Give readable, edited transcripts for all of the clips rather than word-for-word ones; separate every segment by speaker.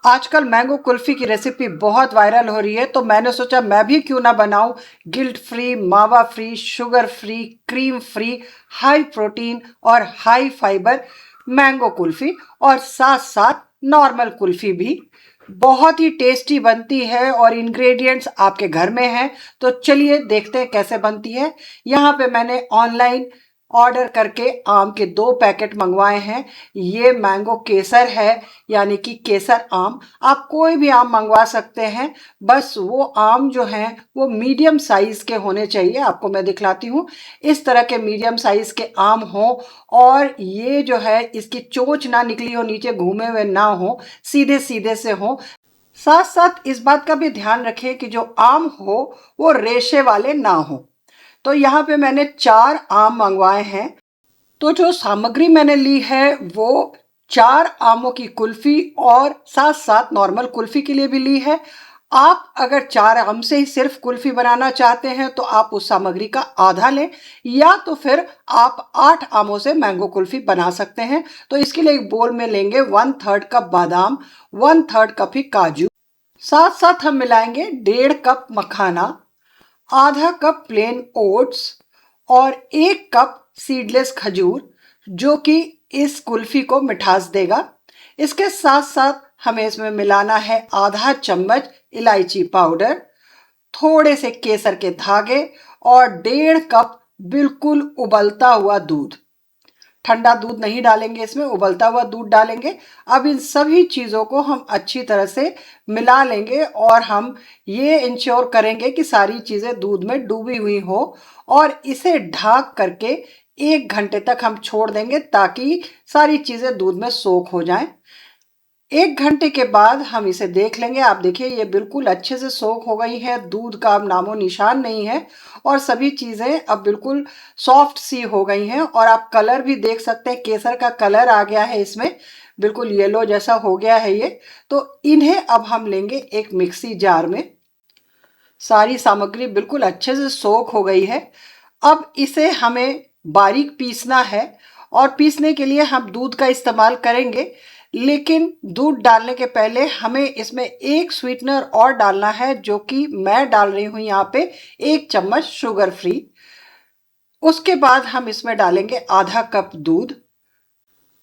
Speaker 1: आजकल मैंगो कुल्फी की रेसिपी बहुत वायरल हो रही है, तो मैंने सोचा मैं भी क्यों ना बनाऊं गिल्ट फ्री, मावा free, sugar free, cream free, high protein और हाई फाइबर मैंगो कुल्फी। और साथ साथ नॉर्मल कुल्फी भी बहुत ही टेस्टी बनती है और इंग्रेडिएंट्स आपके घर में हैं। तो चलिए देखते हैं कैसे बनती है। यहाँ पे मैंने ऑनलाइन ऑर्डर करके आम के 2 पैकेट मंगवाए हैं। ये मैंगो केसर है, यानी कि केसर आम। आप कोई भी आम मंगवा सकते हैं, बस वो आम जो हैं वो मीडियम साइज के होने चाहिए। आपको मैं दिखलाती हूँ, इस तरह के मीडियम साइज के आम हो और ये जो है इसकी चोंच ना निकली हो, नीचे घूमे हुए ना हो, सीधे सीधे से हो। साथ साथ इस बात का भी ध्यान रखें कि जो आम हो वो रेशे वाले ना हो। तो यहाँ पे मैंने 4 आम मंगवाए हैं। तो जो सामग्री मैंने ली है वो 4 आमों की कुल्फी और साथ साथ नॉर्मल कुल्फी के लिए भी ली है। आप अगर 4 आम से ही सिर्फ कुल्फी बनाना चाहते हैं तो आप उस सामग्री का आधा लें, या तो फिर आप 8 आमों से मैंगो कुल्फी बना सकते हैं। तो इसके लिए एक बोल में लेंगे 1/3 कप बादाम, 1/3 कप ही काजू। साथ साथ हम मिलाएंगे 1.5 कप मखाना, आधा कप प्लेन ओट्स और 1 कप सीडलेस खजूर, जो कि इस कुल्फी को मिठास देगा। इसके साथ साथ हमें इसमें मिलाना है आधा चम्मच इलायची पाउडर, थोड़े से केसर के धागे और 1.5 कप बिल्कुल उबलता हुआ दूध। ठंडा दूध नहीं डालेंगे, इसमें उबलता हुआ दूध डालेंगे। अब इन सभी चीज़ों को हम अच्छी तरह से मिला लेंगे और हम ये इंश्योर करेंगे कि सारी चीज़ें दूध में डूबी हुई हो और इसे ढक करके 1 घंटे तक हम छोड़ देंगे ताकि सारी चीज़ें दूध में सोख हो जाएं। 1 घंटे के बाद हम इसे देख लेंगे। आप देखिए ये बिल्कुल अच्छे से सोख हो गई है, दूध का अब नामो निशान नहीं है और सभी चीज़ें अब बिल्कुल सॉफ्ट सी हो गई हैं। और आप कलर भी देख सकते हैं, केसर का कलर आ गया है इसमें, बिल्कुल येलो जैसा हो गया है ये। तो इन्हें अब हम लेंगे एक मिक्सी जार में। सारी सामग्री बिल्कुल अच्छे से सोख हो गई है। अब इसे हमें बारीक पीसना है और पीसने के लिए हम दूध का इस्तेमाल करेंगे, लेकिन दूध डालने के पहले हमें इसमें एक स्वीटनर और डालना है, जो कि मैं डाल रही हूँ यहाँ पे 1 चम्मच शुगर फ्री। उसके बाद हम इसमें डालेंगे आधा कप दूध।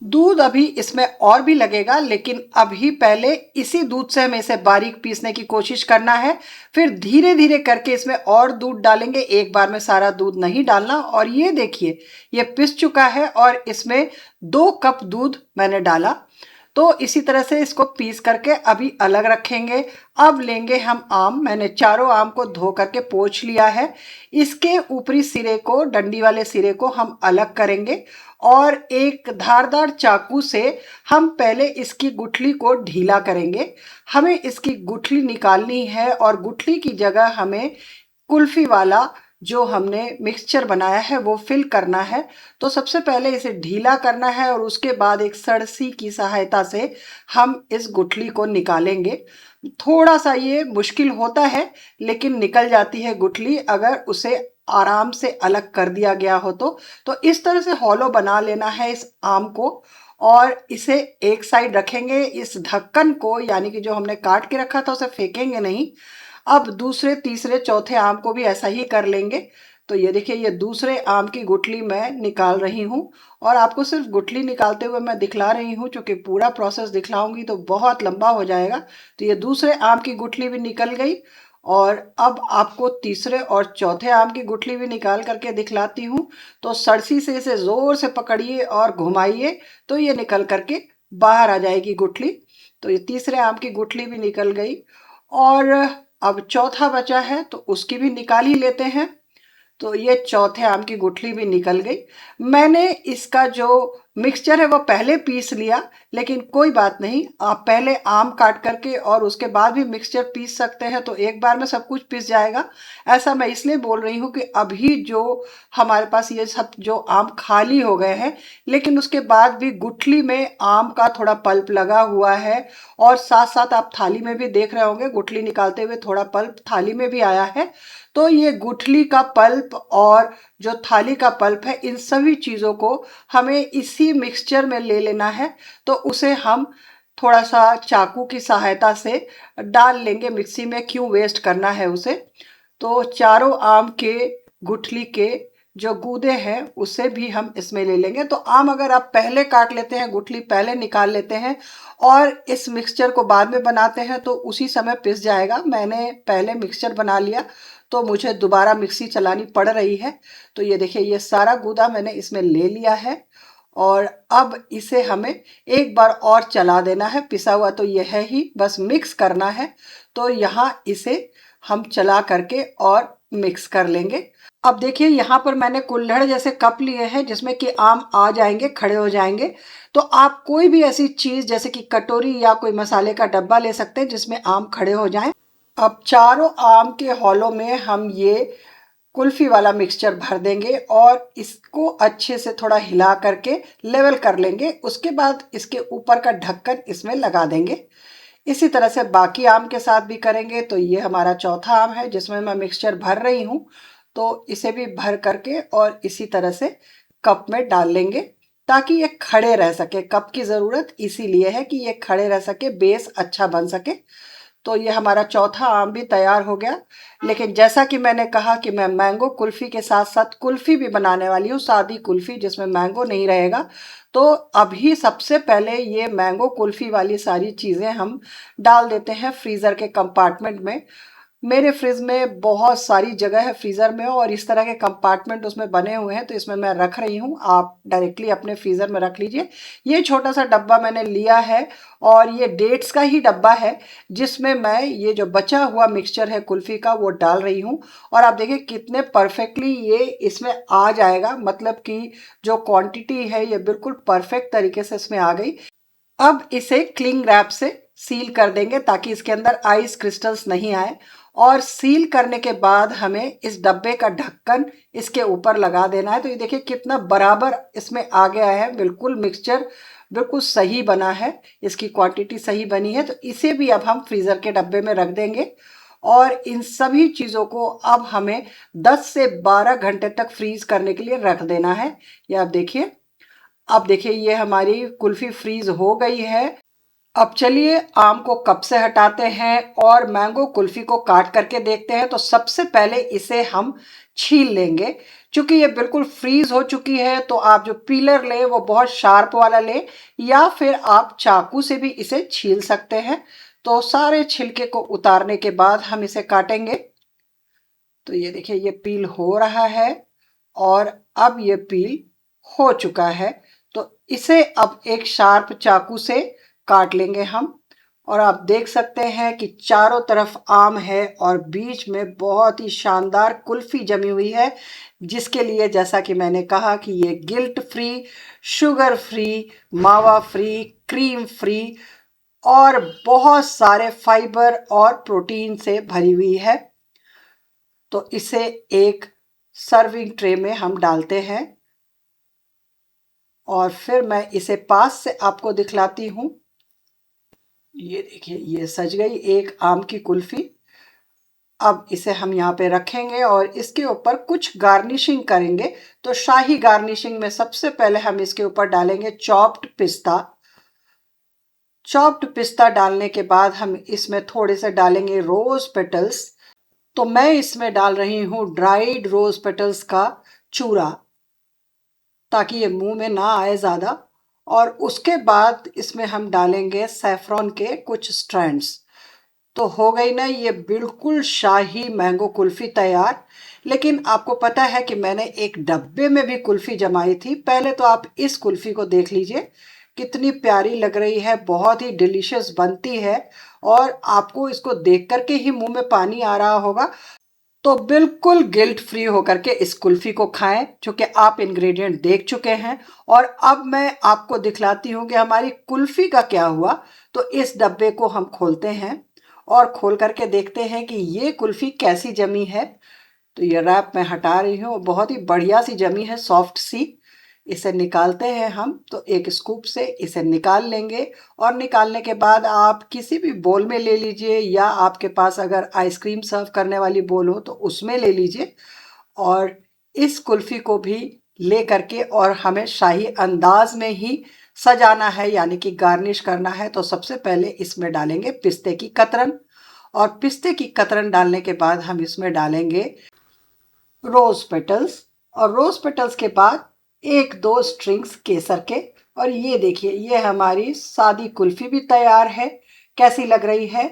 Speaker 1: दूध अभी इसमें और भी लगेगा, लेकिन अभी पहले इसी दूध से हमें इसे बारीक पीसने की कोशिश करना है। फिर धीरे धीरे करके इसमें और दूध डालेंगे, एक बार में सारा दूध नहीं डालना। और ये देखिए ये पिस चुका है और इसमें 2 कप दूध मैंने डाला। तो इसी तरह से इसको पीस करके अभी अलग रखेंगे। अब लेंगे हम आम। मैंने चारों आम को धो करके पोंछ लिया है। इसके ऊपरी सिरे को, डंडी वाले सिरे को हम अलग करेंगे और एक धारदार चाकू से हम पहले इसकी गुठली को ढीला करेंगे। हमें इसकी गुठली निकालनी है और गुठली की जगह हमें कुल्फी वाला जो हमने मिक्सचर बनाया है वो फिल करना है। तो सबसे पहले इसे ढीला करना है और उसके बाद एक सड़सी की सहायता से हम इस गुठली को निकालेंगे। थोड़ा सा ये मुश्किल होता है, लेकिन निकल जाती है गुठली अगर उसे आराम से अलग कर दिया गया हो तो इस तरह से हॉलो बना लेना है इस आम को और इसे एक साइड रखेंगे। इस ढक्कन को, यानी कि जो हमने काट के रखा था, उसे फेंकेंगे नहीं। अब दूसरे, तीसरे, चौथे आम को भी ऐसा ही कर लेंगे। तो ये देखिए ये दूसरे आम की गुठली मैं निकाल रही हूँ और आपको सिर्फ गुठली निकालते हुए मैं दिखला रही हूँ, क्योंकि पूरा प्रोसेस दिखलाऊंगी तो बहुत लंबा हो जाएगा। तो ये दूसरे आम की गुठली भी निकल गई और अब आपको तीसरे और चौथे आम की गुठली भी निकाल करके दिखलाती हूँ। तो सरसी से इसे ज़ोर से पकड़िए और घुमाइए तो ये निकल करके बाहर आ जाएगी गुठली। तो ये तीसरे आम की गुठली भी निकल गई और अब चौथा बचा है तो उसकी भी निकाल ही लेते हैं। तो ये चौथे आम की गुठली भी निकल गई। मैंने इसका जो मिक्सचर है वो पहले पीस लिया, लेकिन कोई बात नहीं, आप पहले आम काट करके और उसके बाद भी मिक्सचर पीस सकते हैं, तो एक बार में सब कुछ पीस जाएगा। ऐसा मैं इसलिए बोल रही हूँ कि अभी जो हमारे पास ये सब जो आम खाली हो गए हैं, लेकिन उसके बाद भी गुठली में आम का थोड़ा पल्प लगा हुआ है और साथ साथ आप थाली में भी देख रहे होंगे गुठली निकालते हुए थोड़ा पल्प थाली में भी आया है। तो ये गुठली का पल्प और जो थाली का पल्प है, इन सभी चीज़ों को हमें इसी मिक्सचर में ले लेना है। तो उसे हम थोड़ा सा चाकू की सहायता से डाल लेंगे मिक्सी में, क्यों वेस्ट करना है उसे। तो चारों आम के गुठली के जो गूदे हैं उसे भी हम इसमें ले लेंगे। तो आम अगर आप पहले काट लेते हैं, गुठली पहले निकाल लेते हैं और इस मिक्सचर को बाद में बनाते हैं तो उसी समय पिस जाएगा। मैंने पहले मिक्सचर बना लिया तो मुझे दोबारा मिक्सी चलानी पड़ रही है। तो ये देखिए, ये सारा गूदा मैंने इसमें ले लिया है और अब इसे हमें एक बार और चला देना है। पिसा हुआ तो यह है ही, बस मिक्स करना है। तो यहाँ इसे हम चला करके और मिक्स कर लेंगे। अब देखिए, यहाँ पर मैंने कुल्हड़ जैसे कप लिए हैं जिसमें कि आम आ जाएंगे, खड़े हो जाएंगे। तो आप कोई भी ऐसी चीज़ जैसे कि कटोरी या कोई मसाले का डब्बा ले सकते हैं जिसमें आम खड़े हो जाएं। अब चारों आम के हॉलों में हम ये कुल्फी वाला मिक्सचर भर देंगे और इसको अच्छे से थोड़ा हिला करके लेवल कर लेंगे। उसके बाद इसके ऊपर का ढक्कन इसमें लगा देंगे। इसी तरह से बाकी आम के साथ भी करेंगे। तो ये हमारा चौथा आम है जिसमें मैं मिक्सचर भर रही हूँ। तो इसे भी भर करके और इसी तरह से कप में डाल लेंगे ताकि ये खड़े रह सके। कप की ज़रूरत इसीलिए है कि ये खड़े रह सके, बेस अच्छा बन सके। तो ये हमारा चौथा आम भी तैयार हो गया। लेकिन जैसा कि मैंने कहा कि मैं मैंगो कुल्फ़ी के साथ साथ कुल्फ़ी भी बनाने वाली हूँ, सादी कुल्फ़ी जिसमें मैंगो नहीं रहेगा। तो अभी सबसे पहले ये मैंगो कुल्फ़ी वाली सारी चीज़ें हम डाल देते हैं फ्रीज़र के कंपार्टमेंट में। मेरे फ्रिज में बहुत सारी जगह है फ्रीज़र में और इस तरह के कंपार्टमेंट उसमें बने हुए हैं, तो इसमें मैं रख रही हूँ। आप डायरेक्टली अपने फ्रीज़र में रख लीजिए। ये छोटा सा डब्बा मैंने लिया है और ये डेट्स का ही डब्बा है जिसमें मैं ये जो बचा हुआ मिक्सचर है कुल्फ़ी का वो डाल रही हूँ। और आप देखिए कितने परफेक्टली ये इसमें आ जाएगा, मतलब कि जो क्वांटिटी है ये बिल्कुल परफेक्ट तरीके से इसमें आ गई। अब इसे क्लिंग रैप से सील कर देंगे ताकि इसके अंदर आइस क्रिस्टल्स नहीं आए। और सील करने के बाद हमें इस डब्बे का ढक्कन इसके ऊपर लगा देना है। तो ये देखिए कितना बराबर इसमें आ गया है, बिल्कुल मिक्सचर बिल्कुल सही बना है, इसकी क्वांटिटी सही बनी है। तो इसे भी अब हम फ्रीज़र के डब्बे में रख देंगे और इन सभी चीज़ों को अब हमें 10 से 12 घंटे तक फ्रीज करने के लिए रख देना है। ये आप देखिए, अब देखिए ये हमारी कुल्फ़ी फ्रीज हो गई है। अब चलिए आम को कप से हटाते हैं और मैंगो कुल्फी को काट करके देखते हैं। तो सबसे पहले इसे हम छील लेंगे। क्योंकि ये बिल्कुल फ्रीज हो चुकी है तो आप जो पीलर लें वो बहुत शार्प वाला लें या फिर आप चाकू से भी इसे छील सकते हैं। तो सारे छिलके को उतारने के बाद हम इसे काटेंगे। तो ये देखिए ये पील हो रहा है और अब ये पील हो चुका है। तो इसे अब एक शार्प चाकू से काट लेंगे हम। और आप देख सकते हैं कि चारों तरफ आम है और बीच में बहुत ही शानदार कुल्फी जमी हुई है, जिसके लिए जैसा कि मैंने कहा कि ये गिल्ट फ्री, शुगर फ्री, मावा फ्री, क्रीम फ्री और बहुत सारे फाइबर और प्रोटीन से भरी हुई है। तो इसे एक सर्विंग ट्रे में हम डालते हैं और फिर मैं इसे पास से आपको दिखलाती हूँ। ये देखिए ये सज गई एक आम की कुल्फी। अब इसे हम यहाँ पे रखेंगे और इसके ऊपर कुछ गार्निशिंग करेंगे। तो शाही गार्निशिंग में सबसे पहले हम इसके ऊपर डालेंगे चॉप्ड पिस्ता। चॉप्ड पिस्ता डालने के बाद हम इसमें थोड़े से डालेंगे रोज पेटल्स। तो मैं इसमें डाल रही हूँ ड्राइड रोज पेटल्स का चूरा ताकि ये मुंह में ना आए ज़्यादा। और उसके बाद इसमें हम डालेंगे सैफरॉन के कुछ स्ट्रैंड्स। तो हो गई ना ये बिल्कुल शाही मैंगो कुल्फ़ी तैयार। लेकिन आपको पता है कि मैंने एक डब्बे में भी कुल्फ़ी जमाई थी। पहले तो आप इस कुल्फ़ी को देख लीजिए, कितनी प्यारी लग रही है, बहुत ही डिलीशियस बनती है और आपको इसको देख करके ही मुंह में पानी आ रहा होगा। तो बिल्कुल गिल्ट फ्री होकर के इस कुल्फ़ी को खाएं, क्योंकि आप इंग्रेडिएंट देख चुके हैं। और अब मैं आपको दिखलाती हूँ कि हमारी कुल्फ़ी का क्या हुआ। तो इस डब्बे को हम खोलते हैं और खोल करके देखते हैं कि ये कुल्फ़ी कैसी जमी है। तो ये रैप मैं हटा रही हूँ, बहुत ही बढ़िया सी जमी है, सॉफ्ट सी। इसे निकालते हैं हम। तो एक स्कूप से इसे निकाल लेंगे और निकालने के बाद आप किसी भी बोल में ले लीजिए या आपके पास अगर आइसक्रीम सर्व करने वाली बोल हो तो उसमें ले लीजिए। और इस कुल्फ़ी को भी ले करके और हमें शाही अंदाज में ही सजाना है यानी कि गार्निश करना है तो सबसे पहले इसमें डालेंगे पिस्ते की कतरन, और पिस्ते की कतरन डालने के बाद हम इसमें डालेंगे रोज पेटल्स, और रोज पेटल्स के बाद एक दो स्ट्रिंग्स केसर के। और ये देखिए, ये हमारी सादी कुल्फी भी तैयार है। कैसी लग रही है?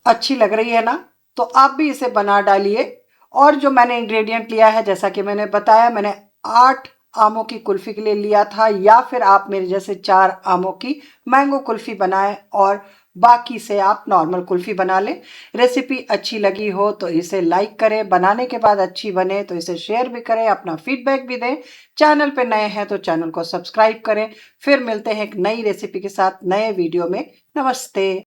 Speaker 1: अच्छी लग रही है ना? तो आप भी इसे बना डालिए। और जो मैंने इंग्रेडिएंट लिया है, जैसा कि मैंने बताया, मैंने 8 आमों की कुल्फी के लिए लिया था, या फिर आप मेरे जैसे 4 आमों की मैंगो कुल्फी बनाएं और बाकी से आप नॉर्मल कुल्फी बना लें। रेसिपी अच्छी लगी हो तो इसे लाइक करें, बनाने के बाद अच्छी बने तो इसे शेयर भी करें, अपना फीडबैक भी दें। चैनल पे नए हैं तो चैनल को सब्सक्राइब करें। फिर मिलते हैं एक नई रेसिपी के साथ नए वीडियो में। नमस्ते।